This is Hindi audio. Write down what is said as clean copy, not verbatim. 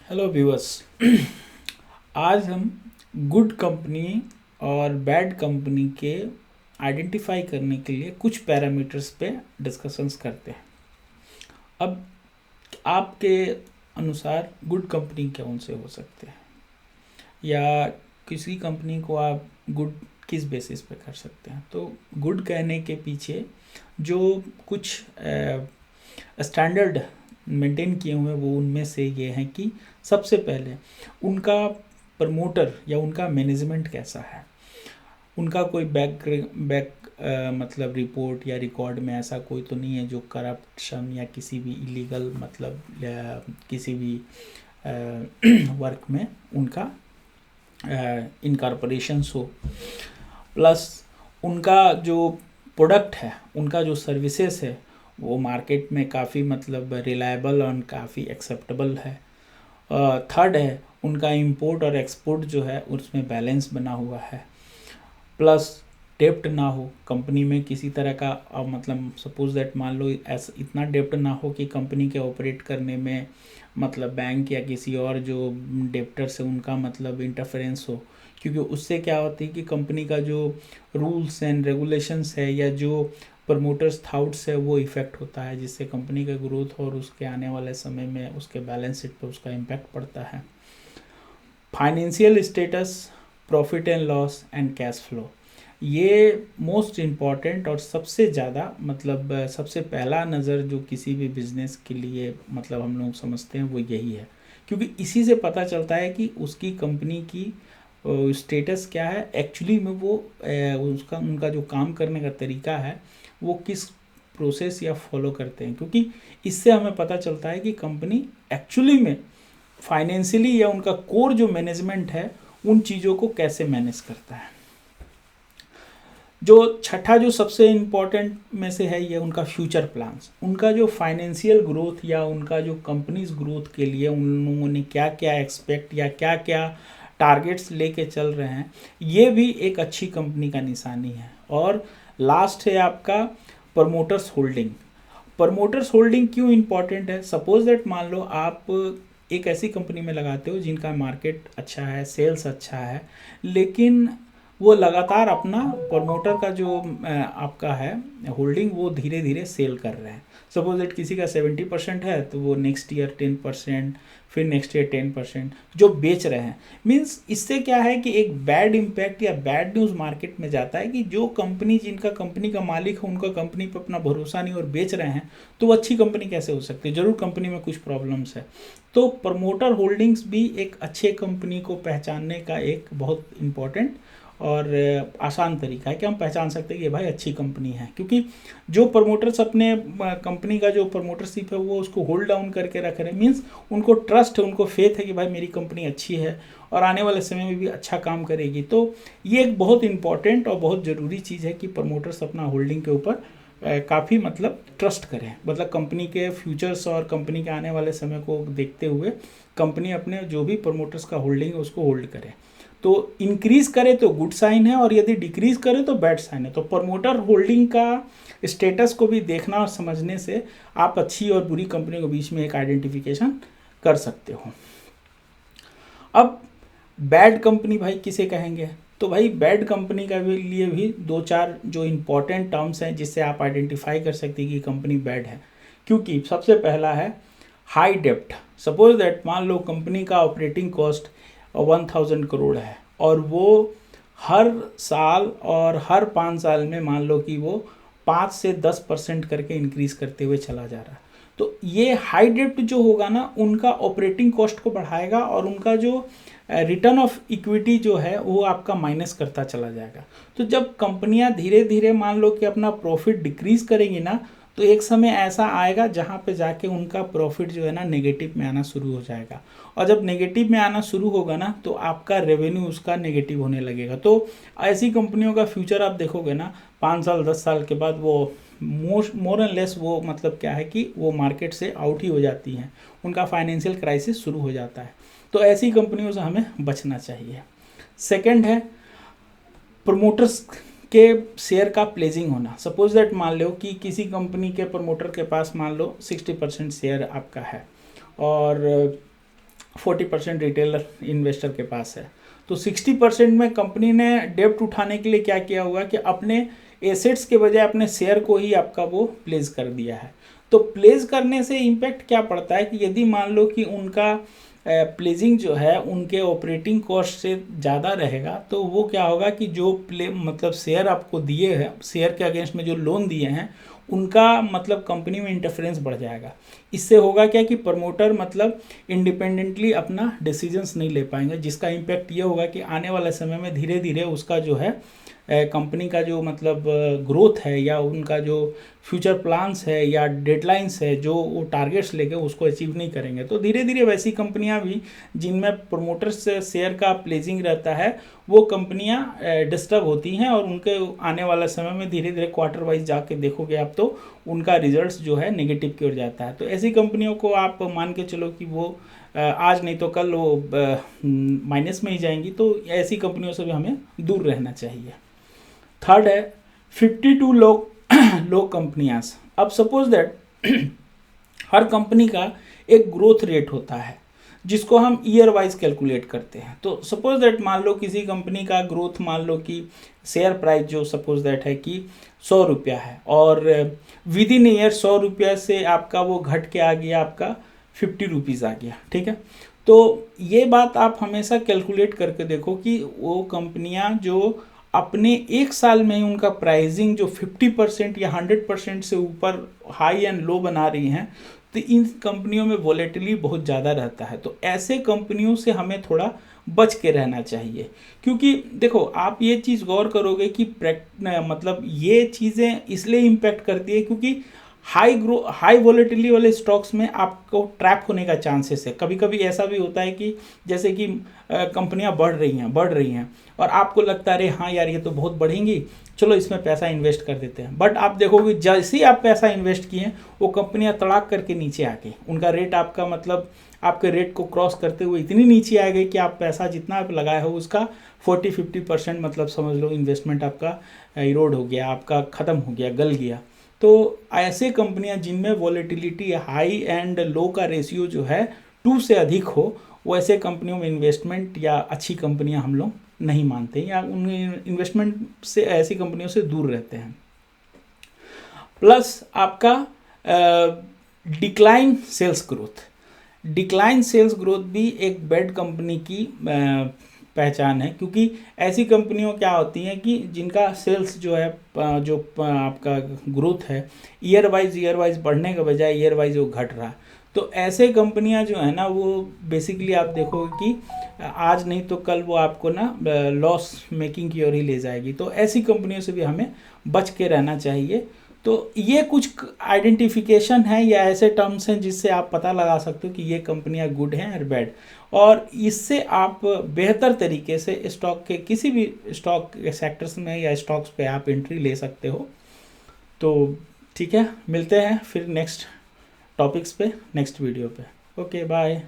Hello viewers. आज हम गुड कंपनी और बैड कंपनी के आइडेंटिफाई करने के लिए कुछ पैरामीटर्स पे डिस्कशंस करते हैं। अब आपके अनुसार गुड कंपनी कौन से हो सकते हैं, या किसी कंपनी को आप गुड किस बेसिस पे कर सकते हैं? तो गुड कहने के पीछे जो कुछ स्टैंडर्ड मेंटेन किए हुए हैं वो उनमें से ये हैं कि सबसे पहले उनका प्रमोटर या उनका मैनेजमेंट कैसा है, उनका कोई बैक मतलब रिपोर्ट या रिकॉर्ड में ऐसा कोई तो नहीं है जो करप्शन या किसी भी इलीगल मतलब किसी भी वर्क में उनका इनकॉर्पोरेशंस हो, प्लस उनका जो प्रोडक्ट है, उनका जो सर्विसेज है वो मार्केट में काफ़ी मतलब रिलायबल और काफ़ी एक्सेप्टेबल है। थर्ड है उनका इंपोर्ट और एक्सपोर्ट जो है उसमें बैलेंस बना हुआ है, प्लस डेप्ट ना हो कंपनी में किसी तरह का। मतलब सपोज दैट मान लो ऐसा इतना डेप्ट ना हो कि कंपनी के ऑपरेट करने में मतलब बैंक या किसी और जो डेप्टर से उनका मतलब इंटरफेरेंस हो, क्योंकि उससे क्या होती है कि कंपनी का जो रूल्स एंड रेगुलेशंस है या जो प्रमोटर्स थाउट्स है वो इफ़ेक्ट होता है, जिससे कंपनी का ग्रोथ और उसके आने वाले समय में उसके बैलेंस शीट पर उसका इम्पैक्ट पड़ता है। Financial status, profit and loss and cash flow, ये मोस्ट इम्पॉर्टेंट और सबसे ज़्यादा मतलब सबसे पहला नज़र जो किसी भी बिजनेस के लिए मतलब हम लोग समझते हैं वो यही है, क्योंकि इसी से पता चलता है कि उसकी कंपनी की स्टेटस क्या है एक्चुअली में, वो उसका उनका जो काम करने का तरीका है वो किस प्रोसेस या फॉलो करते हैं, क्योंकि इससे हमें पता चलता है कि कंपनी एक्चुअली में फाइनेंशियली या उनका कोर जो मैनेजमेंट है उन चीज़ों को कैसे मैनेज करता है। जो छठा जो सबसे इम्पोर्टेंट में से है ये उनका फ्यूचर प्लान्स, उनका जो फाइनेंशियल ग्रोथ या उनका जो कंपनीज ग्रोथ के लिए उन लोगों ने क्या क्या एक्सपेक्ट या क्या क्या टारगेट्स लेके चल रहे हैं, ये भी एक अच्छी कंपनी का निशानी है। और लास्ट है आपका प्रमोटर्स होल्डिंग। प्रमोटर्स होल्डिंग क्यों इम्पॉर्टेंट है? सपोज दैट मान लो आप एक ऐसी कंपनी में लगाते हो जिनका मार्केट अच्छा है, सेल्स अच्छा है, लेकिन वो लगातार अपना प्रमोटर का जो आपका है होल्डिंग वो धीरे धीरे सेल कर रहे हैं। सपोज दैट किसी का 70% है तो वो नेक्स्ट ईयर 10%, फिर नेक्स्ट ईयर 10% जो बेच रहे हैं। मीन्स इससे क्या है कि एक बैड इम्पैक्ट या बैड न्यूज़ मार्केट में जाता है कि जो कंपनी जिनका कंपनी का मालिक है उनका कंपनी पर अपना भरोसा नहीं और बेच रहे हैं, तो वो अच्छी कंपनी कैसे हो सकती है? जरूर कंपनी में कुछ प्रॉब्लम्स है। तो प्रमोटर होल्डिंग्स भी एक अच्छे कंपनी को पहचानने का एक बहुत इम्पॉर्टेंट और आसान तरीका है कि हम पहचान सकते हैं कि भाई अच्छी कंपनी है, क्योंकि जो प्रमोटर्स अपने कंपनी का जो प्रमोटरशिप है वो उसको होल्ड डाउन करके रख रहे हैं, मीन्स उनको ट्रस्ट है, उनको फेथ है कि भाई मेरी कंपनी अच्छी है और आने वाले समय में भी अच्छा काम करेगी। तो ये एक बहुत इंपॉर्टेंट और बहुत ज़रूरी चीज़ है कि प्रमोटर्स अपना होल्डिंग के ऊपर काफ़ी मतलब ट्रस्ट करें, मतलब कंपनी के फ्यूचर्स और कंपनी के आने वाले समय को देखते हुए कंपनी अपने जो भी प्रमोटर्स का होल्डिंग है उसको होल्ड करे। तो इंक्रीज करे तो गुड साइन है और यदि डिक्रीज करे तो बैड साइन है। तो प्रमोटर होल्डिंग का स्टेटस को भी देखना और समझने से आप अच्छी और बुरी कंपनी के बीच में एक आइडेंटिफिकेशन कर सकते हो। अब बैड कंपनी भाई किसे कहेंगे? तो भाई बैड कंपनी का भी लिए भी दो चार जो इम्पोर्टेंट टर्म्स हैं जिससे आप आइडेंटिफाई कर सकते हैं कि कंपनी बैड है, क्योंकि सबसे पहला है हाई डेप्ट। सपोज दैट मान लो कंपनी का ऑपरेटिंग कॉस्ट 1000 करोड़ है और वो हर साल और हर 5 साल में मान लो कि वो 5 से 10% करके इंक्रीज करते हुए चला जा रहा है। तो ये हाई डेप्ट जो होगा ना उनका ऑपरेटिंग कॉस्ट को बढ़ाएगा और उनका जो रिटर्न ऑफ इक्विटी जो है वो आपका माइनस करता चला जाएगा। तो जब कंपनियां धीरे धीरे मान लो कि अपना प्रॉफिट डिक्रीज करेंगी ना, तो एक समय ऐसा आएगा जहाँ पे जाके उनका प्रॉफिट जो है ना नेगेटिव में आना शुरू हो जाएगा, और जब नेगेटिव में आना शुरू होगा ना तो आपका रेवेन्यू उसका नेगेटिव होने लगेगा। तो ऐसी कंपनियों का फ्यूचर आप देखोगे ना 5 साल 10 साल के बाद वो मोर एंड लेस वो मतलब क्या है कि वो मार्केट से आउट ही हो जाती हैं, उनका फाइनेंशियल क्राइसिस शुरू हो जाता है। तो ऐसी कंपनियों से हमें बचना चाहिए। सेकंड है प्रमोटर्स के शेयर का प्लेजिंग होना। सपोज दैट मान लो कि किसी कंपनी के प्रमोटर के पास मान लो 60% शेयर आपका है और 40% रिटेलर इन्वेस्टर के पास है। तो 60% में कंपनी ने डेब्ट उठाने के लिए क्या किया हुआ कि अपने एसेट्स के बजाय अपने शेयर को ही आपका वो प्लेस कर दिया है। तो प्लेस करने से इम्पैक्ट क्या पड़ता है कि यदि मान लो कि उनका प्लेजिंग जो है उनके ऑपरेटिंग कॉस्ट से ज़्यादा रहेगा, तो वो क्या होगा कि जो मतलब शेयर आपको दिए हैं, शेयर के अगेंस्ट में जो लोन दिए हैं, उनका मतलब कंपनी में इंटरफेरेंस बढ़ जाएगा। इससे होगा क्या कि प्रमोटर मतलब इंडिपेंडेंटली अपना डिसीजंस नहीं ले पाएंगे, जिसका इम्पैक्ट ये होगा कि आने वाले समय में धीरे धीरे उसका जो है कंपनी का जो मतलब ग्रोथ है या उनका जो फ्यूचर प्लान्स है या डेडलाइंस है जो वो टारगेट्स लेके उसको अचीव नहीं करेंगे। तो धीरे धीरे वैसी कंपनियां भी जिनमें प्रोमोटर्स से शेयर का प्लेजिंग रहता है, वो कंपनियां डिस्टर्ब होती हैं और उनके आने वाला समय में धीरे धीरे क्वार्टर वाइज जाके देखोगे आप तो उनका रिजल्ट्स जो है नेगेटिव की ओर जाता है। तो ऐसी कंपनियों को आप मान के चलो कि वो आज नहीं तो कल वो माइनस में ही जाएंगी। तो ऐसी कंपनियों से भी हमें दूर रहना चाहिए। थर्ड है 52 लो कंपनियां। अब सपोज दैट हर कंपनी का एक ग्रोथ रेट होता है जिसको हम ईयर वाइज कैलकुलेट करते हैं। तो सपोज दैट मान लो किसी कंपनी का ग्रोथ, मान लो कि शेयर प्राइस जो सपोज दैट है कि 100 रुपया है और विद इन ईयर 100 रुपया से आपका वो घट के आ गया आपका 50 रुपीज़ आ गया, ठीक है। तो ये बात आप हमेशा कैलकुलेट करके देखो कि वो कंपनियां जो अपने एक साल में ही उनका प्राइसिंग जो 50% या 100% से ऊपर हाई एंड लो बना रही हैं, तो इन कंपनियों में वॉलेटिलिटी बहुत ज़्यादा रहता है। तो ऐसे कंपनियों से हमें थोड़ा बच के रहना चाहिए, क्योंकि देखो आप ये चीज़ गौर करोगे कि मतलब ये चीज़ें इसलिए इम्पैक्ट करती है क्योंकि हाई वॉलेटिलिटी वाले स्टॉक्स में आपको ट्रैप होने का चांसेस है। कभी कभी ऐसा भी होता है कि जैसे कि कंपनियां बढ़ रही हैं और आपको लगता है अरे हाँ यार ये तो बहुत बढ़ेंगी, चलो इसमें पैसा इन्वेस्ट कर देते हैं। बट आप देखोगे जैसे ही आप पैसा इन्वेस्ट किए वो कंपनियां तड़ाक करके नीचे आ गई, उनका रेट आपका मतलब आपके रेट को क्रॉस करते हुए इतनी नीचे आ गई कि आप पैसा जितना आप लगाए हो उसका 40-50% मतलब समझ लो इन्वेस्टमेंट आपका इरोड हो गया, आपका ख़त्म हो गया, गल गया। तो ऐसे कंपनियां जिनमें वॉलेटिलिटी हाई एंड लो का रेशियो जो है 2 से अधिक हो, वैसे कंपनियों में इन्वेस्टमेंट या अच्छी कंपनियां हम लोग नहीं मानते या उन इन्वेस्टमेंट से ऐसी कंपनियों से दूर रहते हैं। प्लस आपका डिक्लाइन सेल्स ग्रोथ भी एक बैड कंपनी की पहचान है, क्योंकि ऐसी कंपनियों क्या होती हैं कि जिनका सेल्स जो है जो आपका ग्रोथ है ईयर वाइज बढ़ने के बजाय ईयर वाइज वो घट रहा। तो ऐसे कंपनियां जो है ना वो बेसिकली आप देखोगे कि आज नहीं तो कल वो आपको ना लॉस मेकिंग की ओर ही ले जाएगी। तो ऐसी कंपनियों से भी हमें बच के रहना चाहिए। तो ये कुछ आइडेंटिफिकेशन है या ऐसे टर्म्स हैं जिससे आप पता लगा सकते हो कि ये कंपनियां गुड हैं और बैड, और इससे आप बेहतर तरीके से स्टॉक के किसी भी स्टॉक सेक्टर्स में या स्टॉक्स पे आप एंट्री ले सकते हो। तो ठीक है, मिलते हैं फिर नेक्स्ट टॉपिक्स पे नेक्स्ट वीडियो पे। Okay bye.